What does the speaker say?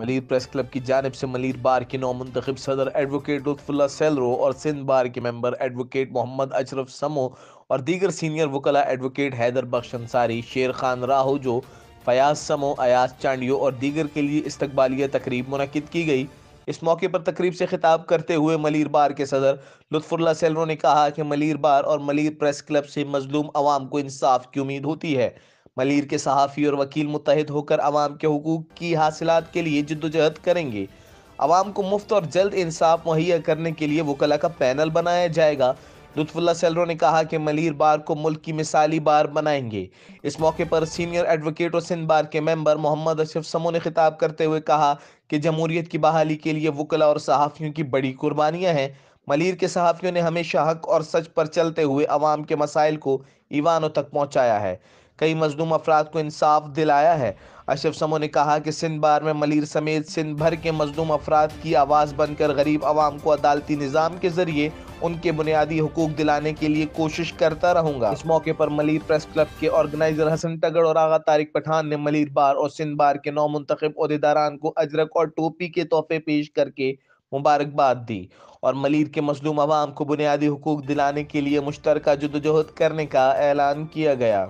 Malir press club کی جانب سے ملیر بار کے نو منتخب صدر ایڈوکیٹ لطف اللہ سیلرو اور سندھ بار کے ممبر ایڈوکیٹ محمد اشرف سمو اور دیگر سینئر وکلاء ایڈوکیٹ حیدر بخش انصاری، شیر خان راہوجو، فیاض سمو، ایاز چانڈیو اور دیگر کے لیے استقبالیہ تقریب منعقد کی گئی۔ اس موقع پر تقریب سے خطاب کرتے ہوئے ملیر بار کے صدر لطف اللہ سیلرو نے کہا کہ ملیر بار اور ملیر پریس کلب سے مظلوم عوام کو انصاف کی امید ہوتی ہے۔ ملیر کے صحافی اور وکیل متحد ہو کر عوام کے حقوق کی حاصلات کے لیے جدوجہد کریں گے۔ عوام کو مفت اور جلد انصاف مہیا کرنے کے لیے وکلاء کا پینل بنایا جائے گا۔ لطف اللہ سیلرو نے کہا کہ ملیر بار کو ملک کی مثالی بار بنائیں گے۔ اس موقع پر سینئر ایڈوکیٹ اور سندھ بار کے ممبر محمد اشرف سمو نے خطاب کرتے ہوئے کہا کہ جمہوریت کی بحالی کے لیے وکلاء اور صحافیوں کی بڑی قربانیاں ہیں۔ ملیر کے صحافیوں نے ہمیشہ حق اور سچ پر چلتے ہوئے عوام کے مسائل کو ایوانوں تک پہنچایا ہے، کئی مظلوم افراد کو انصاف دلایا ہے۔ اشرف سمو نے کہا کہ سندھ بار میں ملیر سمیت سندھ بھر کے مظلوم افراد کی آواز بن کر غریب عوام کو عدالتی نظام کے ذریعے ان کے بنیادی حقوق دلانے کے لیے کوشش کرتا رہوں گا۔ اس موقع پر ملیر پریس کلب کے آرگنائزر حسن تگڑ اور آغا طارق پٹھان نے ملیر بار اور سندھ بار کے نو منتخب عہدیداران کو اجرک اور ٹوپی کے تحفے پیش کر کے مبارکباد دی اور ملیر کے مظلوم عوام کو بنیادی حقوق دلانے کے لیے مشترکہ جدوجہد کرنے کا اعلان کیا گیا۔